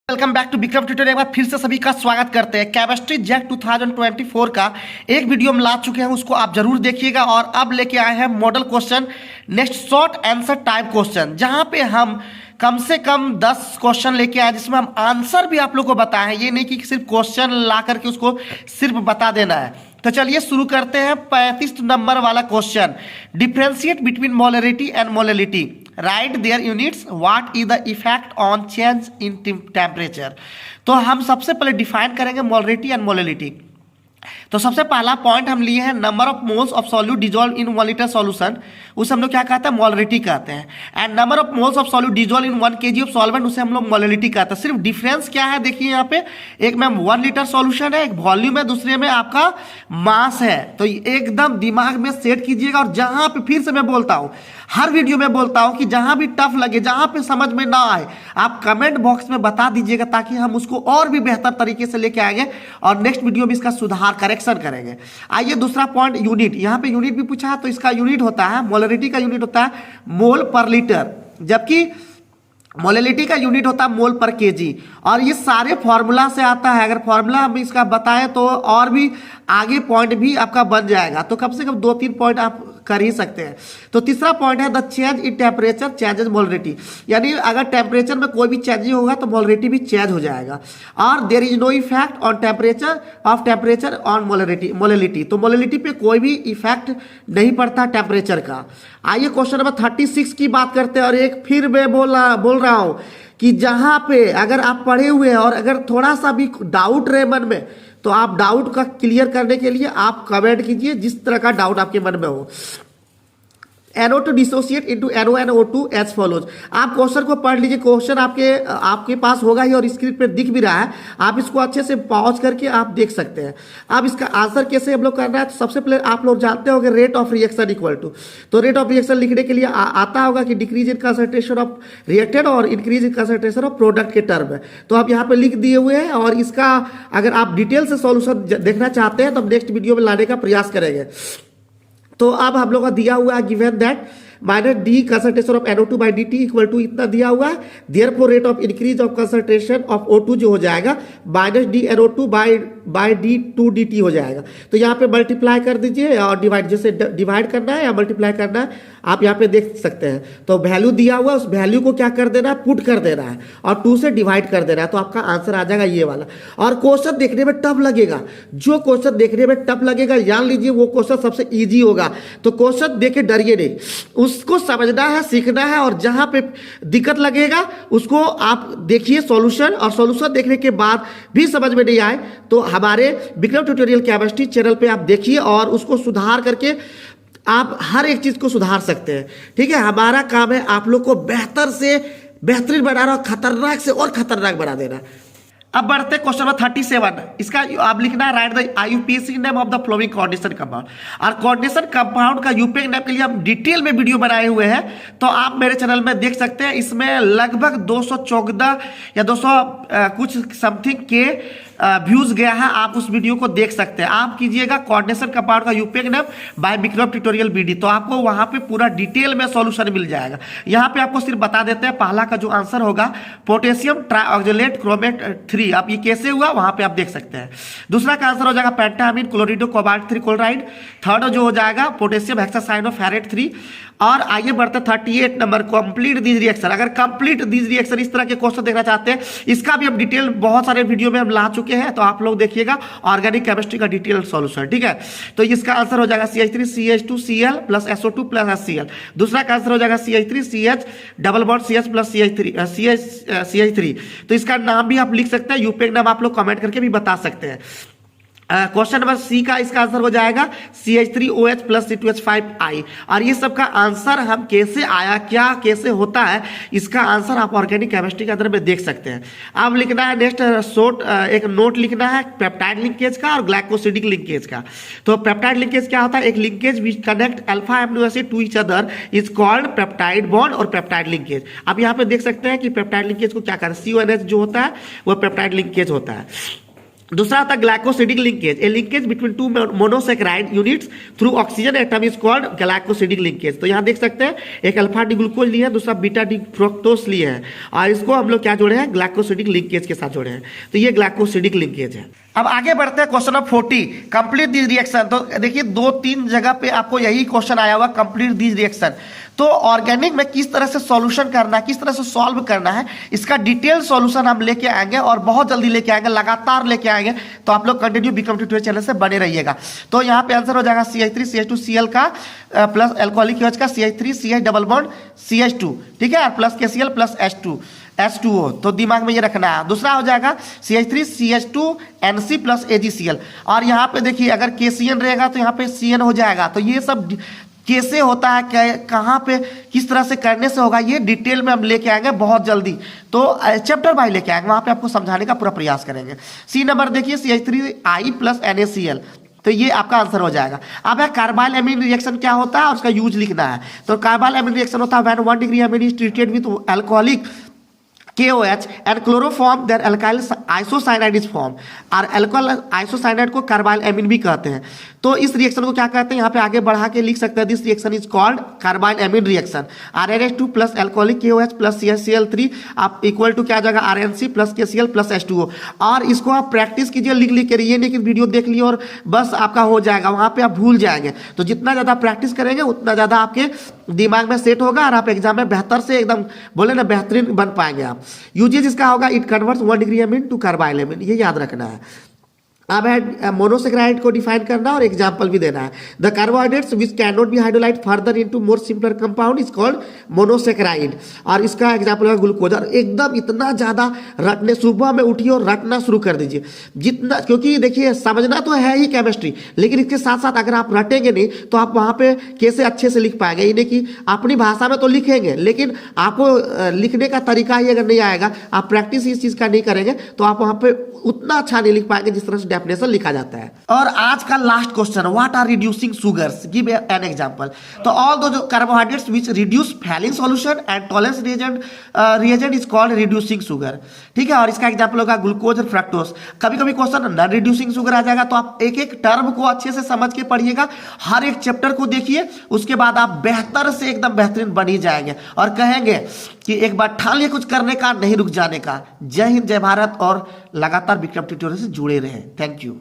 Welcome back to Vikram tutorial. एक बार फिर से सभी का स्वागत करते हैं। केमिस्ट्री जैक 2024 का एक वीडियो हम ला चुके हैं, उसको आप जरूर देखिएगा। और अब लेके आए हैं model question, next short answer type question, जहां पे हम कम से कम 10 क्वेश्चन लेके आए जिसमें हम आंसर भी आप लोग को बताएं। ये नहीं कि सिर्फ क्वेश्चन ला करके उसको सिर्फ बता देना है। तो चलिए शुरू करते हैं। 35 नंबर वाला question, differentiate between molarity and molality, write their units, what is the effect on change in temperature. तो हम सबसे पहले डिफाइन करेंगे मोलरिटी एंड मोललिटी। तो सबसे पहला पॉइंट हम लिए हैं, number of moles of solute dissolve in 1 litre solution, उसे हम लोग क्या कहते हैं, मोलरिटी कहते हैं। And number of moles of solute dissolve in 1 kg of solvent, उसे हम लोग मोललिटी कहते हैं। सिर्फ डिफरेंस क्या है देखिए यहाँ पे, एक में 1 लीटर सॉल्यूशन है, एक वॉल्यूम है, दूसरे में आपका मास है। तो एकदम दिमाग में सेट कीजिएगा। और जहां पे फिर से मैं बोलता हूं, हर वीडियो में बोलता हूं कि जहां भी टफ लगे, जहां पे समझ में ना आए, आप कमेंट बॉक्स में बता दीजिएगा, ताकि हम उसको और भी बेहतर तरीके से लेके आएंगे और नेक्स्ट वीडियो में इसका सुधार करेक्शन करेंगे। आइए दूसरा पॉइंट, यूनिट। यहाँ पे यूनिट भी पूछा है, तो इसका यूनिट होता है, मोलरिटी का यूनिट होता है मोल पर लीटर, जबकि मोललिटी का यूनिट होता है मोल पर केजी। और ये सारे फॉर्मूला से आता है। अगर फॉर्मूला हम इसका बताएं तो और भी आगे पॉइंट भी आपका बन जाएगा। तो कम से कम 2-3 पॉइंट आप कर ही सकते हैं। तो तीसरा पॉइंट है, the change in temperature changes molarity, यानी अगर टेम्परेचर में कोई भी चेंज होगा तो मोलरिटी भी चेंज हो जाएगा। और there is no effect on temperature on molality, तो मोललिटी पे कोई भी इफेक्ट नहीं पड़ता टेम्परेचर का। आइए क्वेश्चन नंबर 36 की बात करते हैं। और एक फिर मैं बोल रहा हूं कि जहां पे अगर आप पढ़े हुए हैं और अगर थोड़ा सा भी डाउट रहे मन में, तो आप डाउट का क्लियर करने के लिए आप कमेंट कीजिए, जिस तरह का डाउट आपके मन में हो। NO2 dissociate into NONO2 as follows. आप क्वेश्चन को पढ़ लीजिए, क्वेश्चन आपके पास होगा ही और स्क्रीन पे दिख भी रहा है। आप इसको अच्छे से पॉज करके आप देख सकते हैं। अब इसका आंसर कैसे हम लोग करना है, तो सबसे पहले आप लोग जानते होंगे rate of reaction equal to, तो रेट ऑफ रिएक्शन लिखने के लिए आता होगा कि decrease in concentration of reactant और increase in concentration of product के टर्म है। तो आप यहाँ पे लिख दिए हुए हैं। और इसका अगर आप डिटेल से सॉल्यूशन देखना चाहते हैं तो हम नेक्स्ट वीडियो में लाने का प्रयास करेंगे। तो अब हम लोग का दिया हुआ है given that minus D concentration of NO2 by dt equal to इतना दिया हुआ है। Therefore rate of increase of concentration of O2 जो हो जाएगा minus D NO2 by D2 dt हो जाएगा। तो यहाँ पे मल्टीप्लाई कर दीजिए और डिवाइड, जैसे डिवाइड करना है या मल्टीप्लाई करना है आप यहाँ पे देख सकते हैं। तो वैल्यू दिया हुआ है, उस वैल्यू को क्या कर देना है, पुट कर देना है और 2 से डिवाइड कर देना है। तो आपका आंसर आ जाएगा ये वाला। और क्वेश्चन देखने में टफ लगेगा, जो क्वेश्चन देखने में टफ लगेगा जान लीजिए वो क्वेश्चन सबसे ईजी होगा। तो क्वेश्चन देख के डरिए नहीं, उसको समझना है, सीखना है। और जहां पे दिक्कत लगेगा उसको आप देखिए सॉल्यूशन, और सॉल्यूशन देखने के बाद भी समझ में नहीं आए तो हमारे विक्रम ट्यूटोरियल केमिस्ट्री चैनल पे आप देखिए और उसको सुधार करके आप हर एक चीज को सुधार सकते हैं। ठीक है, हमारा काम है आप लोग को बेहतर से बेहतरीन बनाना, खतरनाक से और खतरनाक बना देना। अब बढ़ते हैं क्वेश्चन नंबर 37। इसका आप लिखना है, right the IUPAC name of the flowing coordination compound. और कोऑर्डिनेशन कंपाउंड का यूपीएक नेम के लिए हम डिटेल में वीडियो बनाए हुए हैं, तो आप मेरे चैनल में देख सकते हैं। इसमें लगभग 214 या 200 कुछ समथिंग के व्यूज गया है। आप उस वीडियो को देख सकते हैं। आप कीजिएगा कोऑर्डिनेशन कंपाउंड का IUPAC name by Vikram tutorial BD, तो आपको वहां पे पूरा डिटेल में सॉल्यूशन मिल जाएगा। यहाँ पे आपको सिर्फ बता देते हैं, पहला का जो आंसर होगा पोटेशियम ट्राइऑक्सलेट क्रोमेट 3, आप ये कैसे हुआ वहां पे आप देख सकते हैं। दूसरा का आंसर हो जाएगा पेंटामीन क्लोरिडो कोबाल्ट 3 क्लोराइड। थर्ड जो हो जाएगा पोटेशियम हेक्सासाइनोफेरेट 3। और आइए बढ़ते 38 नंबर, कंप्लीट दिस रिएक्शन। अगर कंप्लीट दिस रिएक्शन इस तरह के क्वेश्चन देखना चाहते हैं, इसका भी हम डिटेल बहुत सारे वीडियो में हम ला चुके हैं, तो आप लोग देखिएगा ऑर्गेनिक केमिस्ट्री का डिटेल सॉल्यूशन। ठीक है, तो इसका आंसर हो जाएगा CH3CH2Cl plus SO2 plus HCl। दूसरा का आंसर हो जाएगा CH3CH double bond CH plus CH3। तो इसका नाम भी आप लिख सकते हैं, यूपीएक नाम आप लोग कमेंट करके भी बता सकते हैं। क्वेश्चन नंबर C का इसका आंसर हो जाएगा CH3OH प्लस C2H5I। और ये सब का आंसर हम कैसे आया, क्या कैसे होता है, इसका आंसर आप ऑर्गेनिक केमिस्ट्री के अंदर में देख सकते हैं। अब लिखना है नेक्स्ट शॉर्ट एक नोट लिखना है पेप्टाइड लिंकेज का और ग्लाइकोसिडिक लिंकेज का। तो पेप्टाइड लिंकेज क्या होता है, एक linkage which connect alpha amino acid to each other is called peptide bond और पेप्टाइड लिंकेज। अब यहाँ पे देख सकते हैं कि पेप्टाइड लिंकेज को क्या करता है, CONH जो होता है वो पेप्टाइड लिंकेज होता है। दूसरा आता है glycosidic linkage, A linkage between two monosaccharide units through oxygen atom is called glycosidic linkage. तो यहाँ देख सकते हैं एक अल्फा डी ग्लूकोज लिए हैं, दूसरा बीटा डी फ्रुक्टोज लिए हैं और इसको हम लोग क्या जोड़े हैं, ग्लाइकोसिडिक लिंकेज के साथ जोड़े हैं। तो ये ग्लाइकोसिडिक लिंकेज है। अब आगे बढ़ते हैं question number 40, complete this reaction. तो देखिए 2-3 जगह पे आपको यही क्वेश्चन आया हुआ, कंप्लीट दिस रिएक्शन। तो ऑर्गेनिक में किस तरह से सॉल्यूशन करना है, किस तरह से सॉल्व करना है, इसका डिटेल सॉल्यूशन हम लेके आएंगे और बहुत जल्दी लेके आएंगे, लगातार लेके आएंगे। तो आप लोग कंटिन्यू बिकम ट्यूटोरियल चैनल से बने रहिएगा। तो यहाँ पे आंसर हो जाएगा CH3CH2Cl का प्लस एल्कोहलिक OH का CH3CH डबल बॉन्ड CH2, ठीक है, प्लस KCl प्लस H2O। तो दिमाग में ये रखना है। दूसरा हो जाएगा CH3CH2NC प्लस AgCl। और यहाँ पे देखिए अगर KCN रहेगा तो यहाँ पे CN हो जाएगा। तो ये सब कैसे होता है, कहाँ पे किस तरह से करने से होगा, ये डिटेल में हम लेके आएंगे बहुत जल्दी। तो चैप्टर बाय लेके आएंगे, वहाँ पे आपको समझाने का पूरा प्रयास करेंगे। सी नंबर देखिए CH3I प्लस NaCl। तो ये आपका आंसर हो जाएगा। अब है कार्बाइल एमीन रिएक्शन क्या होता है और उसका यूज लिखना है। तो कार्बाइल एमीन रिएक्शन होता है when 1 degree amine is treated with alcoholic KOH and chloroform their alkyl isocyanide is formed। और अल्कोहल आइसोसाइनाइड को कार्बाइल एमीन भी कहते हैं। तो इस रिएक्शन को क्या कहते हैं, यहाँ पे आगे बढ़ा के लिख सकते हैं, this reaction is called carbyl amine reaction. RNH2 plus alcoholic KOH plus CaCl3 आप इक्वल टू क्या आ जाएगा, RNC plus KCl plus H2O। और इसको आप प्रैक्टिस कीजिए लिख के, ये नहीं कि वीडियो देख लिए और बस आपका हो जाएगा, वहाँ पे आप भूल जाएंगे। तो जितना ज़्यादा प्रैक्टिस करेंगे उतना ज़्यादा आपके दिमाग में सेट होगा और आप एग्जाम में बेहतर से एकदम बोले ना बेहतरीन बन पाएंगे आप। यूजेज इसका होगा, it converts 1 degree amine to carbylamine, ये याद रखना है। अब है मोनोसेकेराइड को डिफाइन करना और एग्जांपल भी देना है। The carbohydrates which can not be hydrolysed further into more simpler compound is called monosaccharide. और इसका एग्जांपल है ग्लूकोज। और एकदम इतना ज़्यादा रटने, सुबह में उठिए और रटना शुरू कर दीजिए जितना, क्योंकि देखिए समझना तो है ही केमिस्ट्री, लेकिन इसके साथ साथ अगर आप रटेंगे नहीं तो आप वहाँ पे कैसे अच्छे से लिख पाएंगे। यानी कि अपनी भाषा में तो लिखेंगे, लेकिन आपको लिखने का तरीका ही अगर नहीं आएगा, आप प्रैक्टिस इस चीज़ का नहीं करेंगे तो आप वहाँ पे उतना अच्छा नहीं लिख पाएंगे जिस तरह से डेफिनेशन लिखा जाता है। और आज का last question, what are reducing sugars, give an example. तो ऑल दो जो carbohydrates which reduce Fehling solution and Tollens reagent is called reducing sugar, ठीक है। और इसका एग्जांपल होगा ग्लूकोज और फ्रक्टोज। कभी कभी क्वेश्चन नॉन रिड्यूसिंग शुगर आ जाएगा, तो आप एक एक टर्म को अच्छे से समझ के पढ़िएगा, हर एक चैप्टर को देखिए, उसके बाद आप बेहतर से एकदम बेहतरीन बन ही जाएंगे और कहेंगे कि एक बार ठान लिए कुछ करने का, नहीं रुक जाने का। जय हिंद, जय भारत और लगातार विक्रम ट्यूटोरियल से जुड़े रहें। Thank you.